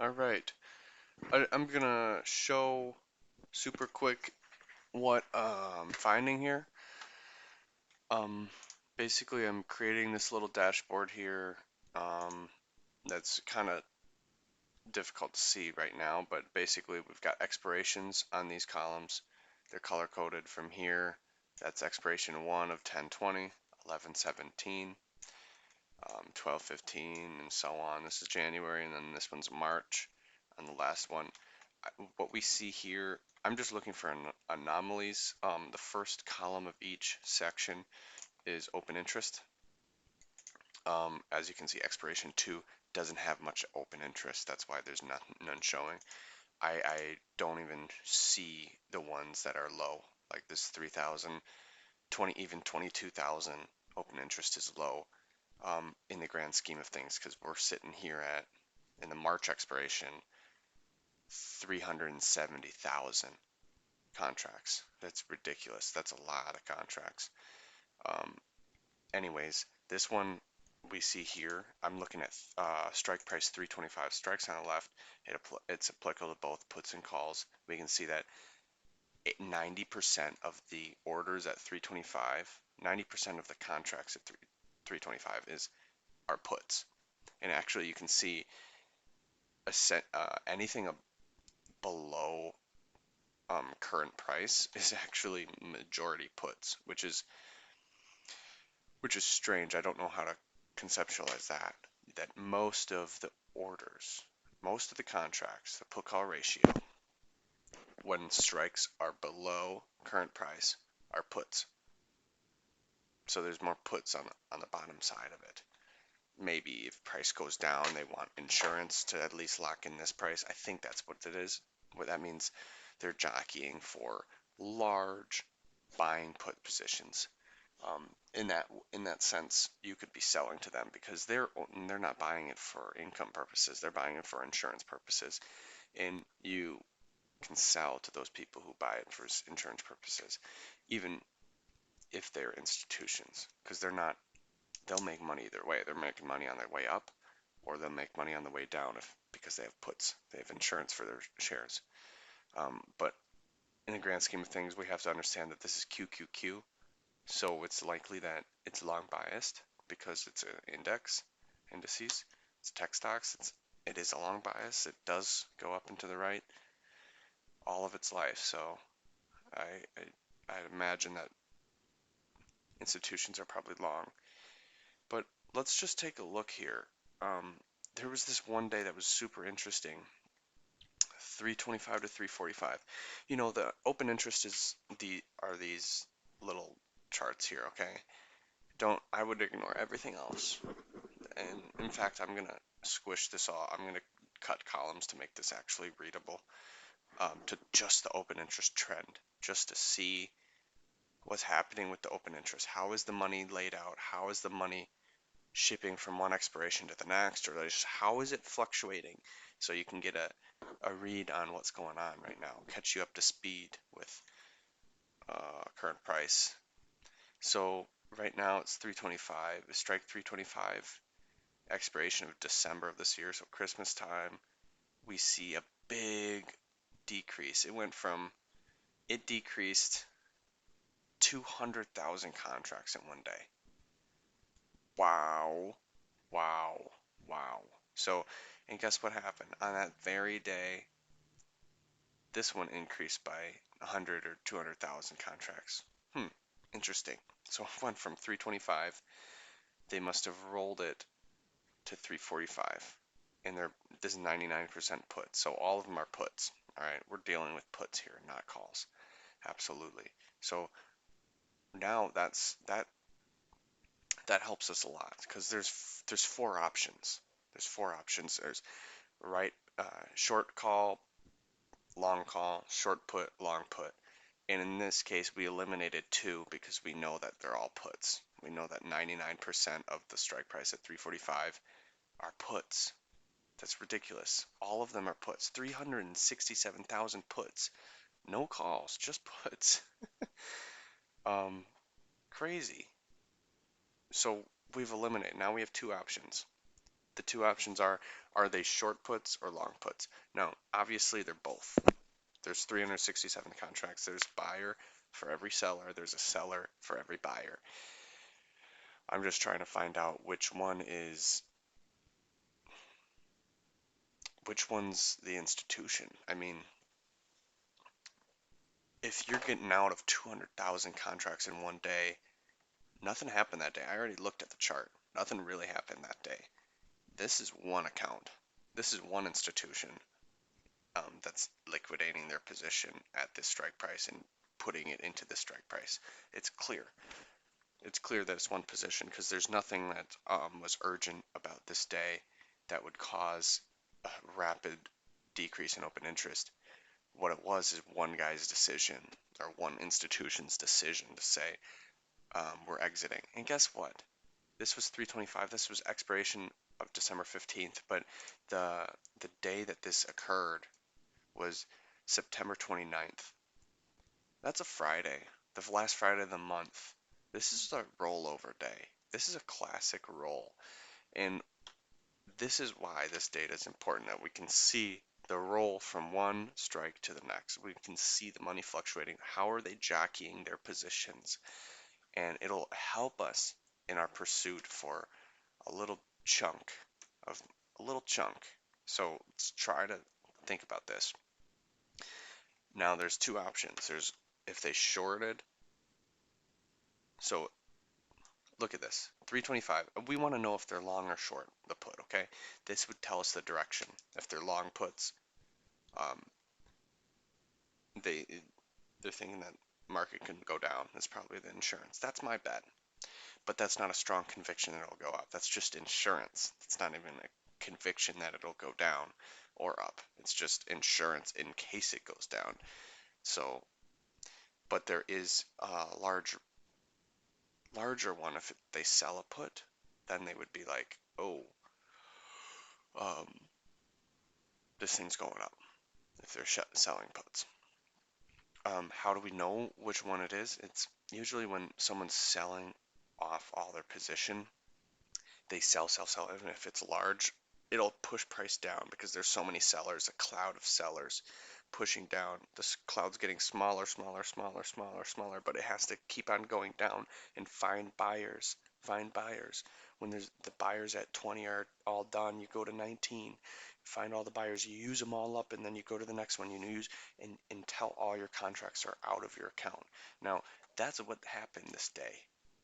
All right. I'm gonna show super quick what I'm finding here. Um, Basically, I'm creating this little dashboard here. Um, that's kind of difficult to see right now, but basically we've got expirations on these columns. They're color coded from here. That's expiration 1 of 10/20, 11/17, 12/15, and so on. This is January, and then this one's March on the last one. What we see here, I'm just looking for anomalies. The first column of each section is open interest. As you can see, expiration 2 doesn't have much open interest. That's why there's none showing. I don't even see the ones that are low, like this 3,000, 20, even 22,000 open interest is low in the grand scheme of things, because we're sitting here at, in the March expiration, 370,000 contracts. That's ridiculous. That's a lot of contracts. Um, Anyways, this one we see here, I'm looking at strike price 325 strikes on the left. It's applicable to both puts and calls. We can see that 90% of the orders at 325, 90% of the contracts at 325 are puts. And actually, you can see anything below current price is actually majority puts, which is strange. I don't know how to conceptualize that. That most of the orders, most of the contracts, the put call ratio, when strikes are below current price, are puts. So there's more puts on the bottom side of it. Maybe if price goes down, they want insurance to at least lock in this price. I think that's what it is. What that means, they're jockeying for large buying put positions. In that sense, you could be selling to them because they're not buying it for income purposes. They're buying it for insurance purposes, and you can sell to those people who buy it for insurance purposes, even if they're institutions, because they'll make money either way. They're making money on their way up, or they'll make money on the way down because they have puts. They have insurance for their shares. But in the grand scheme of things, we have to understand that this is QQQ. So it's likely that it's long biased because it's an indices. It's tech stocks. It is a long bias. It does go up and to the right all of its life. So I I imagine that institutions are probably long. But let's just take a look here. Um, there was this one day that was super interesting. 325 to 345. The open interest are these little charts here, okay? Don't I would ignore everything else. And in fact, I'm gonna squish this all. I'm gonna cut columns to make this actually readable, to just the open interest trend, just to see what's happening with the open interest. How is the money laid out? How is the money shipping from one expiration to the next, or just how is it fluctuating? So you can get a read on what's going on right now, catch you up to speed with current price. So right now it's 325, strike 325, expiration of December of this year, so Christmas time. We see a big decrease. It decreased 200,000 contracts in one day. Wow, wow, wow. So, and guess what happened? On that very day, this one increased by 100 or 200,000 contracts. Interesting. So it went from 325, they must have rolled it to 345. And this is 99% put. So all of them are puts. All right, we're dealing with puts here, not calls. Absolutely. So now that helps us a lot because there's four options. There's four options. There's right short call, long call, short put, long put. And in this case, we eliminated two because we know that they're all puts. We know that 99% of the strike price at 345 are puts. That's ridiculous. All of them are puts. 367,000 puts. No calls, just puts. Um, Crazy. So we've eliminated. Now we have two options. The two options are they short puts or long puts? Now, obviously they're both. There's 367 contracts. There's buyer for every seller. There's a seller for every buyer. I'm just trying to find out which one's the institution. I mean, if you're getting out of 200,000 contracts in one day, nothing happened that day. I already looked at the chart. Nothing really happened that day. This is one account. This is one institution that's liquidating their position at this strike price and putting it into the strike price. It's clear. It's clear that it's one position because there's nothing that was urgent about this day that would cause a rapid decrease in open interest. What it was is one guy's decision or one institution's decision to say we're exiting. And guess what? This was 325. This was expiration of December 15th, but the day that this occurred was September 29th. That's a Friday, the last Friday of the month. This is a rollover day. This is a classic roll. And this is why this data is important, that we can see the roll from one strike to the next. We can see the money fluctuating. How are they jockeying their positions? And it'll help us in our pursuit for a little chunk of a little chunk. So let's try to think about this. Now there's two options. There's if they shorted. So look at this, 325. We want to know if they're long or short the put, okay? This would tell us the direction. If they're long puts, um, they're thinking that market can go down. That's probably the insurance. That's my bet. But that's not a strong conviction that it'll go up. That's just insurance. It's not even a conviction that it'll go down or up. It's just insurance in case it goes down. So, but there is a larger one. If they sell a put, then they would be like, oh, um, this thing's going up. If they're selling puts, how do we know which one it is? It's usually when someone's selling off all their position. They sell, even if it's large, it'll push price down because there's so many sellers, a cloud of sellers pushing down. This cloud's getting smaller, but it has to keep on going down and find buyers. When there's the buyers at 20 are all done, you go to 19, find all the buyers, you use them all up, and then you go to the next one, you use until all your contracts are out of your account. Now, that's what happened this day.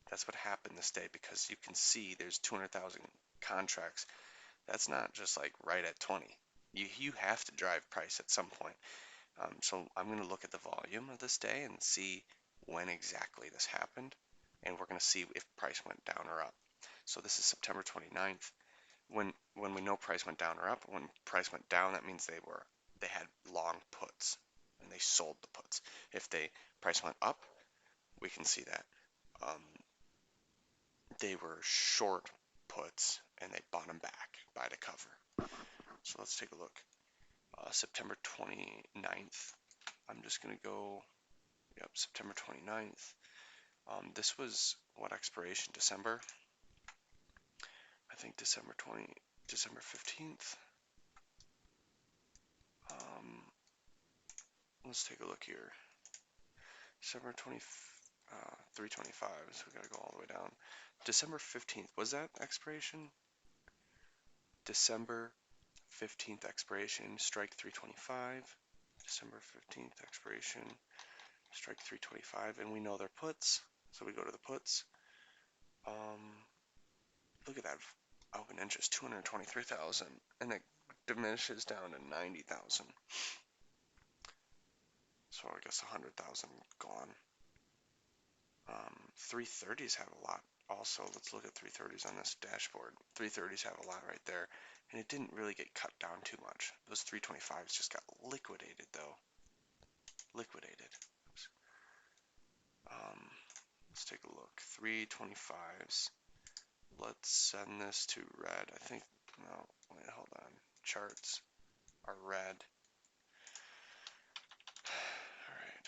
That's what happened this day because you can see there's 200,000 contracts. That's not just like right at 20. You have to drive price at some point. So I'm going to look at the volume of this day and see when exactly this happened. And we're going to see if price went down or up. So this is September 29th. When we know price went down or up, when price went down, that means they had long puts and they sold the puts. If price went up, we can see that. They were short puts and they bought them back by the cover. So let's take a look. September 29th. I'm just going to go, yep, September 29th. This was what expiration? December? I think December 15th. Let's take a look here. December 325, so we gotta go all the way down. December 15th, was that expiration? December 15th expiration, strike 325. December 15th expiration, strike 325, and we know they're puts, so we go to the puts. Look at that open interest, 223,000, and it diminishes down to 90,000. So I guess 100,000 gone. 330s have a lot also. Let's look at 330s on this dashboard. 330s have a lot right there, and it didn't really get cut down too much. Those 325s just got liquidated though. Liquidated. Let's take a look. 325s. Let's send this to red. I think, no, wait, hold on. Charts are red. Alright.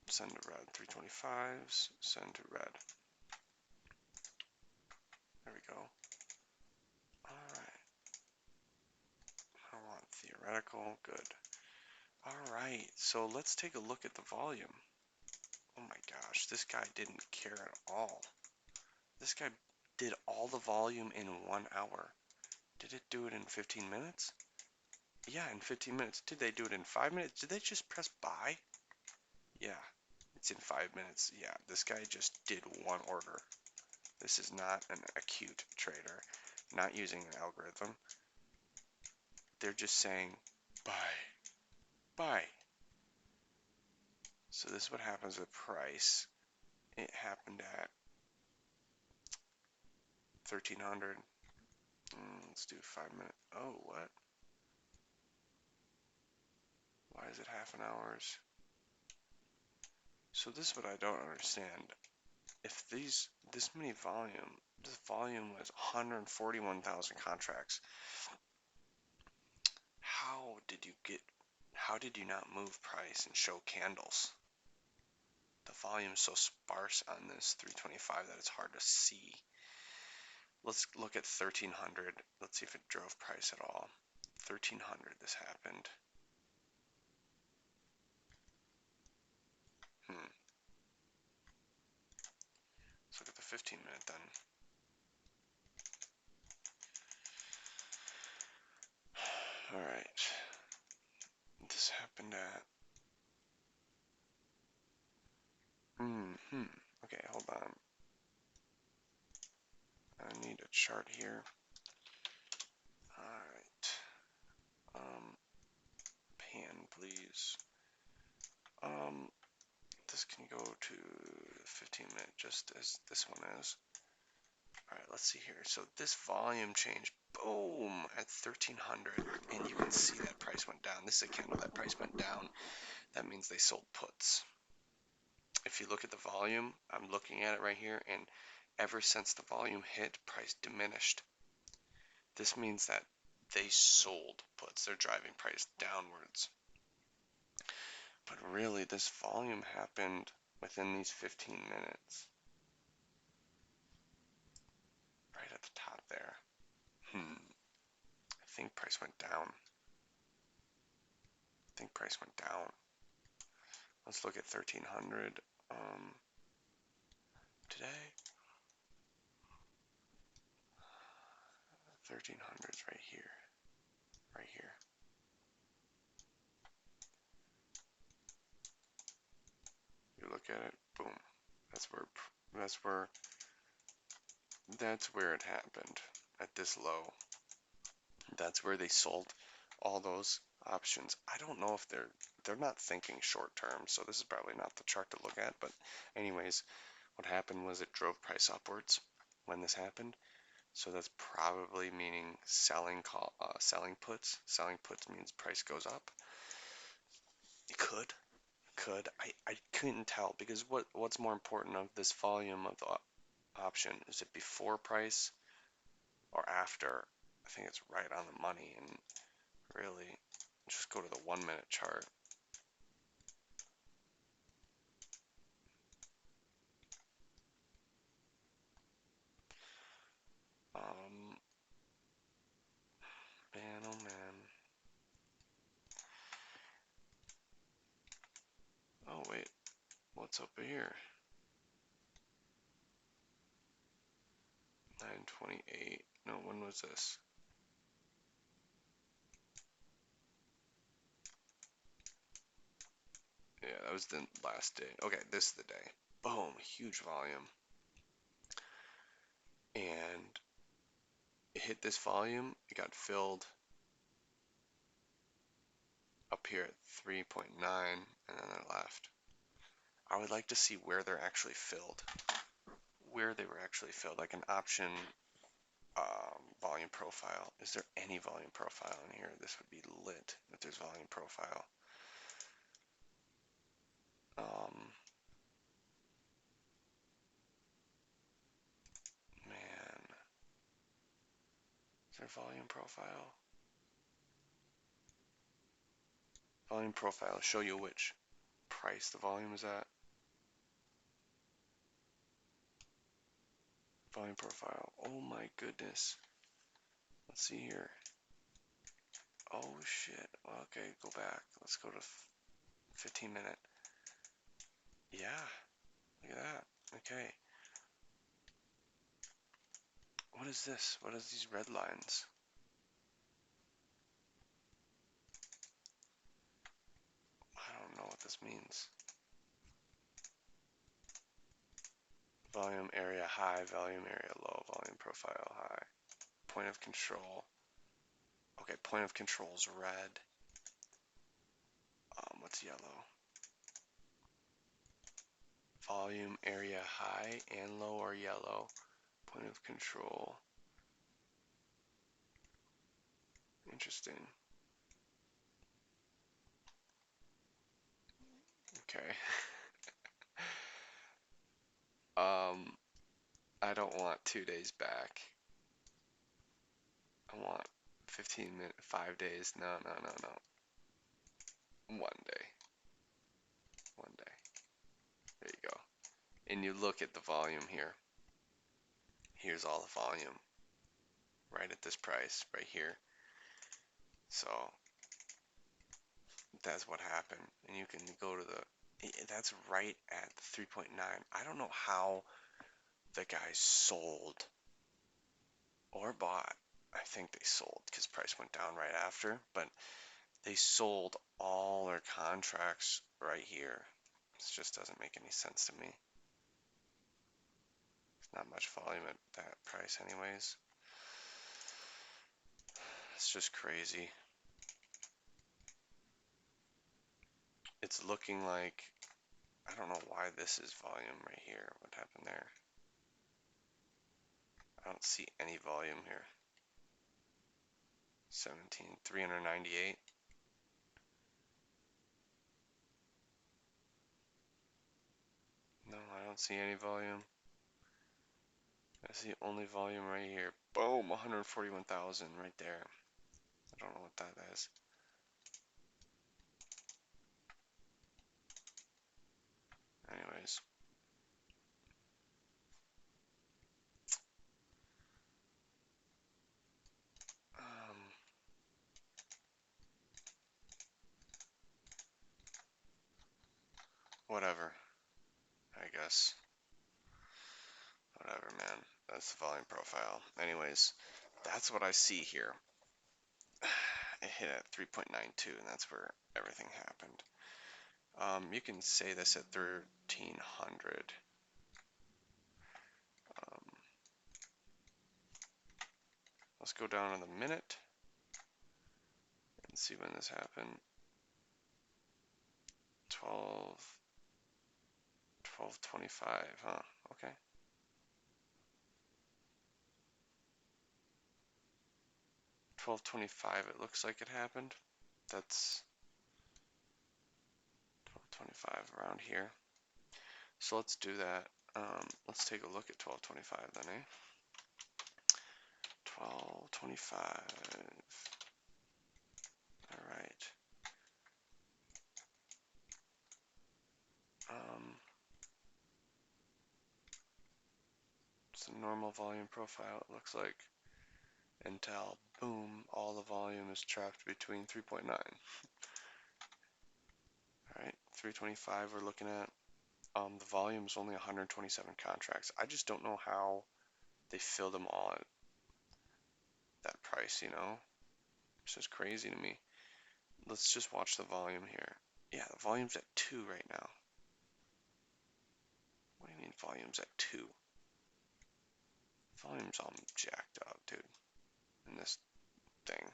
Send to red. 325s. Send to red. go. Alright. I want theoretical. Good. Alright, so let's take a look at the volume. Oh my gosh, this guy didn't care at all. This guy did all the volume in 1 hour. Did it do it in 15 minutes? Yeah, in 15 minutes. Did they do it in 5 minutes? Did they just press buy? Yeah, it's in 5 minutes. Yeah, this guy just did one order. This is not an acute trader, not using an algorithm. They're just saying buy, buy. So this is what happens with price. It happened at 1300. Let's do 5 minutes. Oh, what? Why is it half an hour's? So this is what I don't understand. If this volume was 141,000 contracts, how did you not move price and show candles? The volume is so sparse on this 325 that it's hard to see. Let's look at 1300. Let's see if it drove price at all. 1300, this happened. Let's look at the 15-minute then. Alright. This happened at... Okay, hold on. I need a chart here. Alright. Pan, please. This can go to 15-minute, just as this one is. Alright, let's see here. So this volume change, boom, at 1300, and you can see that price went down. This is a candle that price went down. That means they sold puts. If you look at the volume, I'm looking at it right here, and ever since the volume hit, price diminished. This means that they sold puts. They're driving price downwards. But really, this volume happened within these 15 minutes. Right at the top there. I think price went down. Let's look at 1300 today. 1300's right here. Right here. You look at it, boom. That's where it happened, at this low. That's where they sold all those options. I don't know if they're not thinking short term, so this is probably not the chart to look at, but anyways, what happened was it drove price upwards when this happened. So that's probably meaning selling puts. Selling puts means price goes up. It could. I couldn't tell, because what's more important of this volume of the option? Is it before price or after? I think it's right on the money, and really just go to the 1 minute chart. Man, oh man. Oh wait, what's over here? 928. No, when was this? Yeah, that was the last day. Okay, this is the day. Boom, huge volume. And it hit this volume, it got filled up here at 3.9, and then it left. I would like to see where they're actually filled. Where they were actually filled, like an option volume profile. Is there any volume profile in here? This would be lit if there's volume profile. Man, is there volume profile? Volume profile, show you which price the volume is at. Volume profile. Oh my goodness. Let's see here. Oh shit. Okay, go back. Let's go to 15 minute. Yeah, look at that. Okay. What is this? What is these red lines? I don't know what this means. Volume area high, volume area low, volume profile high. Point of control. Okay, point of control's red. What's yellow? Volume area high and low are yellow. Point of control. Interesting. Okay. I don't want 2 days back. I want 15 minutes, 5 days. No, no, no, no. 1 day. 1 day. There you go. And you look at the volume here. Here's all the volume. Right at this price, right here. So that's what happened. And you can go to that's right at 3.9. I don't know how the guys sold or bought. I think they sold because price went down right after, but they sold all their contracts right here. This just doesn't make any sense to me. There's not much volume at that price anyways. It's just crazy. It's looking like, I don't know why this is volume right here. What happened there? I don't see any volume here. 398. No, I don't see any volume. I see only volume right here. Boom, 141,000 right there. I don't know what that is. Anyways. Whatever, I guess. Whatever, man. That's the volume profile. Anyways, that's what I see here. It hit at 3.92, and that's where everything happened. You can say this at 1300. Let's go down to the minute and see when this happened. 12:25, huh? Okay. 12:25, it looks like it happened. That's 12:25 around here. So let's do that. Let's take a look at 12:25 then, eh? 12:25. All right. It's a normal volume profile, it looks like, until boom, all the volume is trapped between 3.9. All right, 325 we're looking at. The volume is only 127 contracts. I just don't know how they fill them all at that price, you know? It's just crazy to me. Let's just watch the volume here. Yeah, the volume's at 2 right now. What do you mean volume's at 2? Volume's all jacked up, dude, in this thing.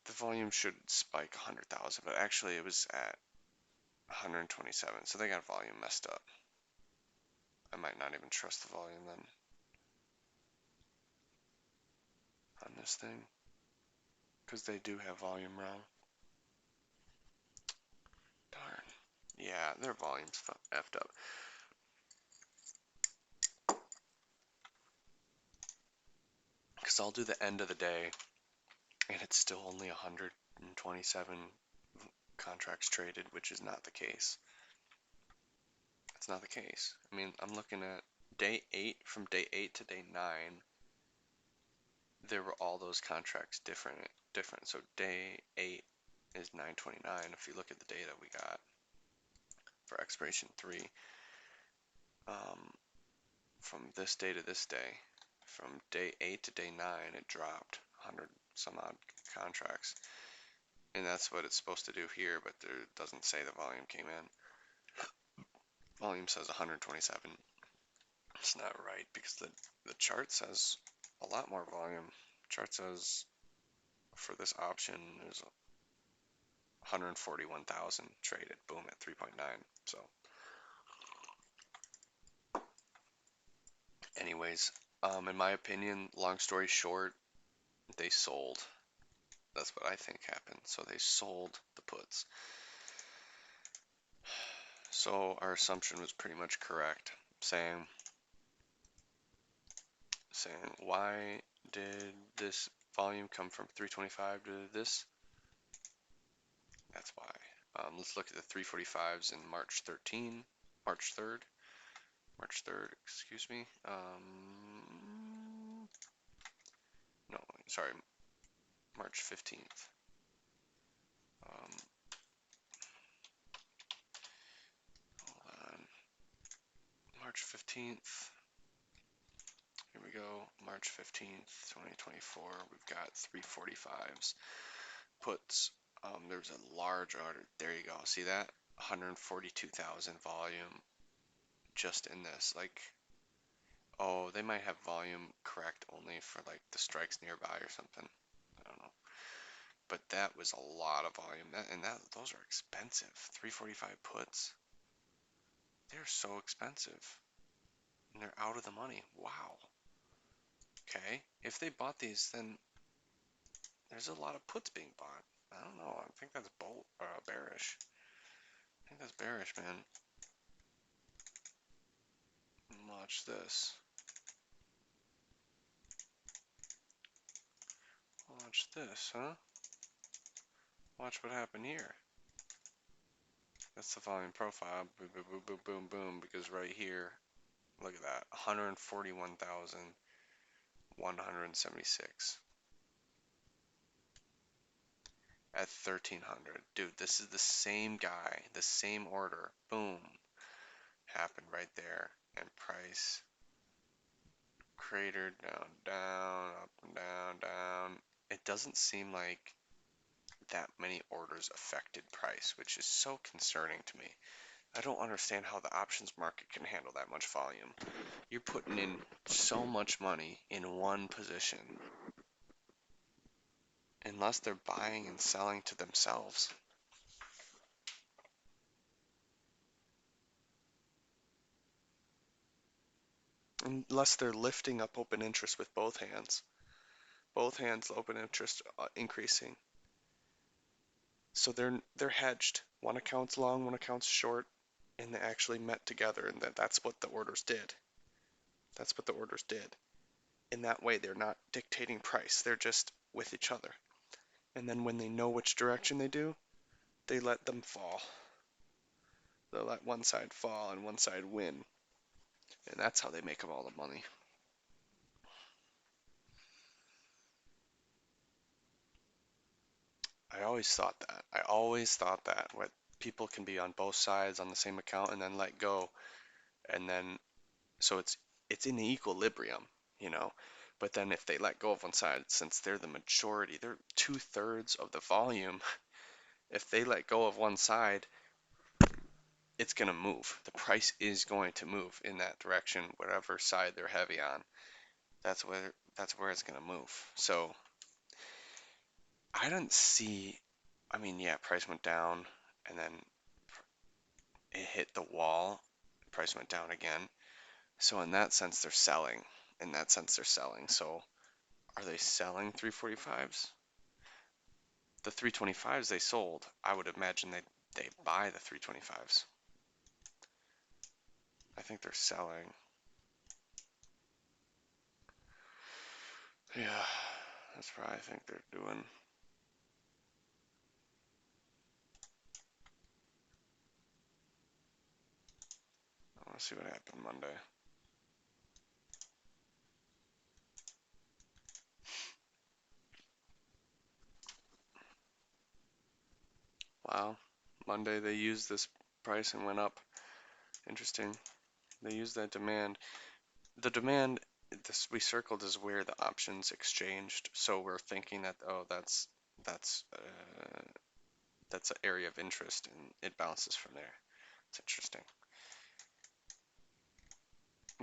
The volume should spike 100,000, but actually it was at 127, so they got volume messed up. I might not even trust the volume then on this thing, because they do have volume wrong. Darn. Yeah, their volume's effed up. Because I'll do the end of the day, and it's still only 127 contracts traded, which is not the case. It's not the case. I mean, I'm looking at day 8, from day 8 to day 9, there were all those contracts different. So day 8 is 929. If you look at the data we got for expiration 3, from this day to this day, from day 8 to day 9, it dropped 100 some odd contracts. And that's what it's supposed to do here, but it doesn't say the volume came in. Volume says 127. It's not right because the chart says a lot more volume. The chart says for this option there's 141,000 traded, boom, at 3.9. So anyways, in my opinion, long story short, they sold. That's what I think happened. So they sold the puts. So our assumption was pretty much correct, saying why did this volume come from 325 to this? That's why. Let's look at the 345s in March 3rd, excuse me. No, sorry, March 15th. Hold on. March 15th. Here we go. March 15th, 2024. We've got 345s. Puts. There's a large order. There you go. See that? 142,000 volume just in this. Like, oh, they might have volume correct only for like the strikes nearby or something. I don't know. But that was a lot of volume. Those are expensive. 345 puts. They're so expensive. And they're out of the money. Wow. Okay. If they bought these, then there's a lot of puts being bought. I don't know. I think that's bearish. I think that's bearish, man. Watch this. Watch this, huh? Watch what happened here. That's the volume profile. Boom, boom, boom, boom, boom, boom. Because right here, look at that. 141,176 at 1300. Dude, this is the same guy, the same order. Boom. Happened right there. And price cratered down, down, up and down, down. It doesn't seem like that many orders affected price, which is so concerning to me. I don't understand how the options market can handle that much volume. You're putting in so much money in one position, unless they're buying and selling to themselves. Unless they're lifting up open interest with both hands. Both hands open interest increasing. So they're hedged. One account's long, one account's short, and they actually met together, and that's what the orders did. That's what the orders did. In that way, they're not dictating price. They're just with each other. And then when they know which direction they do, they let them fall. They'll let one side fall and one side win. And that's how they make up all the money. I always thought that. What people can be on both sides on the same account and then let go. And then so it's in equilibrium, you know. But then if they let go of one side, since they're the majority, they're 2/3 of the volume, if they let go of one side, it's going to move. The price is going to move in that direction, whatever side they're heavy on. That's where it's going to move. So I don't see, I mean, yeah, price went down and then it hit the wall. Price went down again. So in that sense, they're selling. So are they selling 345s? The 325s they sold. I would imagine they buy the 325s. I think they're selling. Yeah, that's what I think they're doing. Let's see what happened Monday. Wow. Monday they used this price and went up. Interesting. They used that demand. The demand this we circled is where the options exchanged. So we're thinking that that's uh, that's an area of interest and it bounces from there. It's interesting.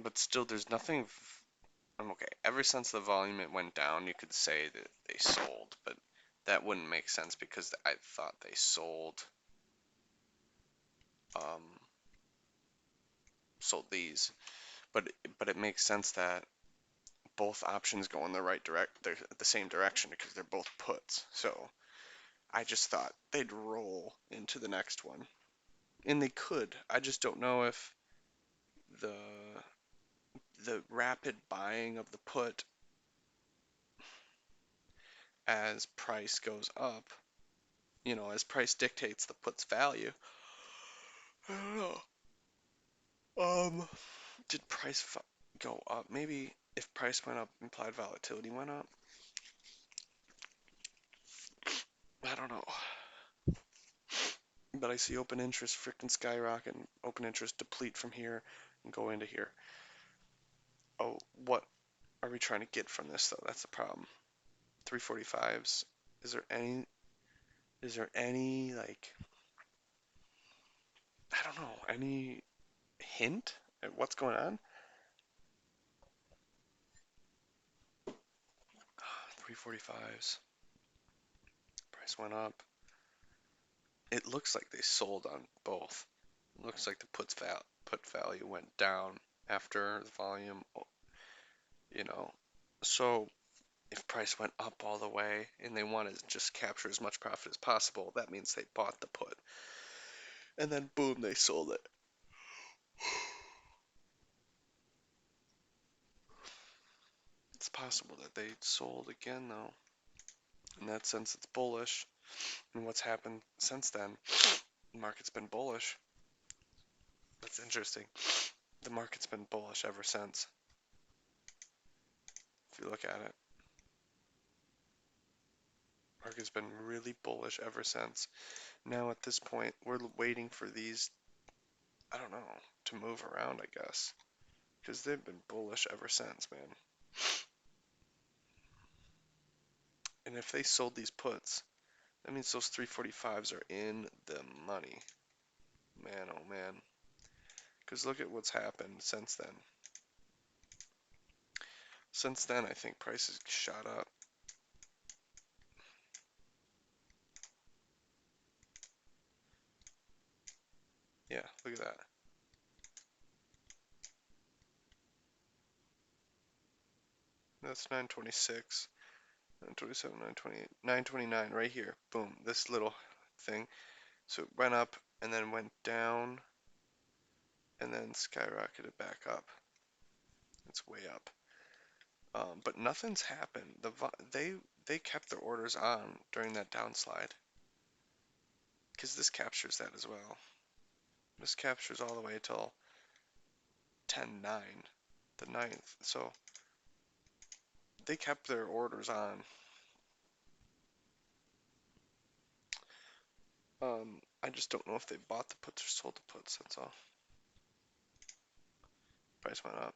But still, there's nothing. I'm okay. Ever since the volume it went down, you could say that they sold, but that wouldn't make sense because I thought they um, sold these. But it makes sense that both options go in the right they're the same direction because they're both puts. So I just thought they'd roll into the next one, and they could. I just don't know if the the rapid buying of the put as price goes up, as price dictates the put's value. I don't know. Did go up? Maybe if price went up, implied volatility went up. I don't know. But I see open interest freaking skyrocket and open interest deplete from here and go into here. Oh, what are we trying to get from this though? That's the problem. 345s. Is there any like I don't know, any hint at what's going on? 345s. Price went up. It looks like they sold on both. It looks like the put value went down after the volume, you know. So if price went up all the way and they want to just capture as much profit as possible, that means they bought the put. And then boom, they sold it. It's possible that they sold again though. In that sense, it's bullish. And what's happened since then? The market's been bullish. That's interesting. The market's been bullish ever since. If you look at it, market's been really bullish ever since. Now at this point, we're waiting for these, I don't know, to move around, I guess. Because they've been bullish ever since, man. And if they sold these puts, that means those 345s are in the money. Man, oh man. Because look at what's happened since then. Since then, I think prices shot up. Yeah, look at that. That's 926, 927, 928, 929 right here. Boom, this little thing. So it went up and then went down and then skyrocketed back up. It's way up. But nothing's happened. They kept their orders on during that downslide because this captures that as well. This captures all the way till 10/9, the 9th. So they kept their orders on. I just don't know if they bought the puts or sold the puts. That's all. Price went up.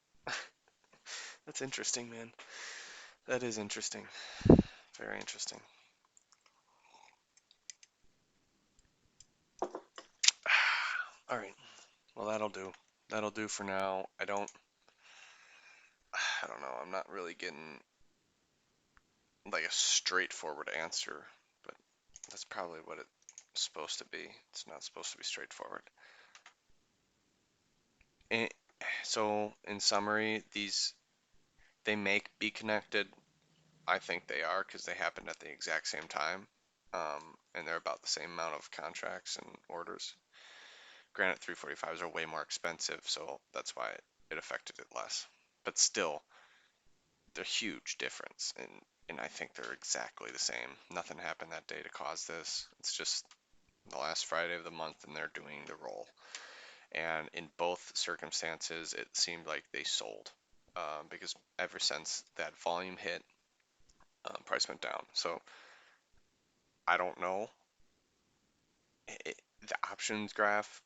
That's interesting, man. That is interesting. Very interesting. All right. Well, that'll do. That'll do for now. I don't know. I'm not really getting like a straightforward answer, but that's probably what it's supposed to be. It's not supposed to be straightforward. And so, in summary, they may be connected. I think they are because they happened at the exact same time, and they're about the same amount of contracts and orders. Granted, 345s are way more expensive, so that's why it affected it less. But still, they're huge difference, and I think they're exactly the same. Nothing happened that day to cause this. It's just the last Friday of the month, and they're doing the roll. And in both circumstances, it seemed like they sold because ever since that volume hit, price went down. So I don't know. The options graph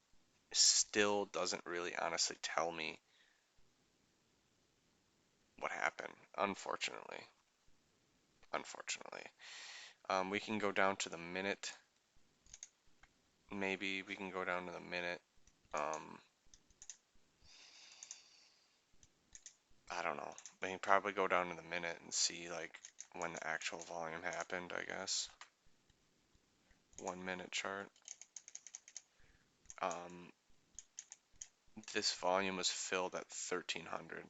still doesn't really honestly tell me what happened, unfortunately. Unfortunately. We can go down to the minute. Maybe we can go down to the minute. I don't know. We can probably go down to the minute and see like when the actual volume happened, I guess. 1 minute chart. Um, this volume was filled at 1300.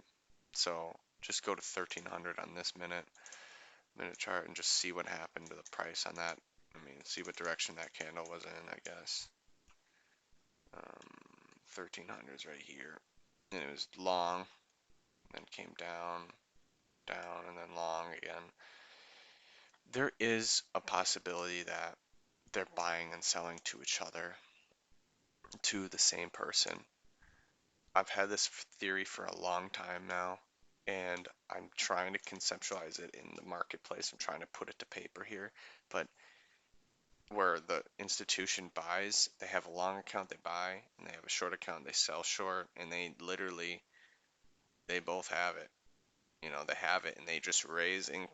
So just go to 1300 on this minute chart and just see what happened to the price on that. I mean, see what direction that candle was in, I guess. 1300 is right here. And it was long, then came down, down, and then long again. There is a possibility that they're buying and selling to each other, to the same person. I've had this theory for a long time now, and I'm trying to conceptualize it in the marketplace. I'm trying to put it to paper here, but where the institution buys, they have a long account they buy, and they have a short account they sell short, and they literally, they both have it. They have it, and they just raise in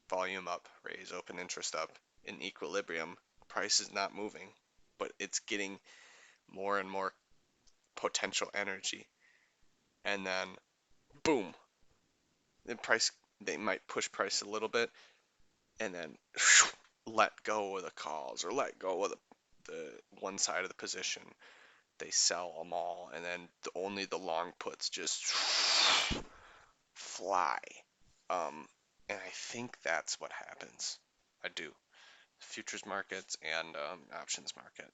volume up, raise open interest up in equilibrium. Price is not moving, but it's getting more and more potential energy, and then boom, the price, they might push price a little bit, and then let go of the calls or let go of the one side of the position. They sell them all, and then only the long puts just fly. And I think that's what happens. I do. Futures markets and options market.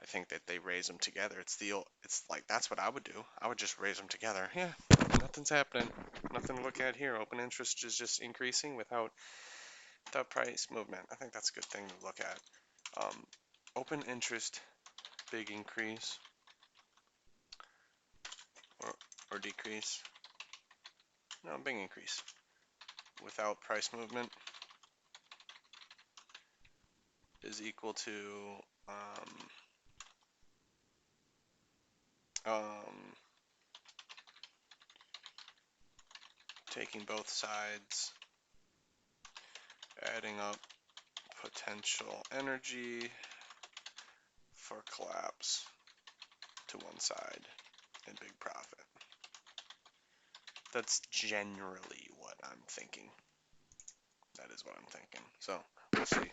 I think that they raise them together. It's like that's what I would do. I would just raise them together. Yeah, nothing's happening. Nothing to look at here. Open interest is just increasing without price movement. I think that's a good thing to look at. Open interest, big increase or or decrease. No, big increase without price movement is equal to um, um, taking both sides, adding up potential energy for collapse to one side and big profit. That's generally what I'm thinking. That is what I'm thinking. So we'll see.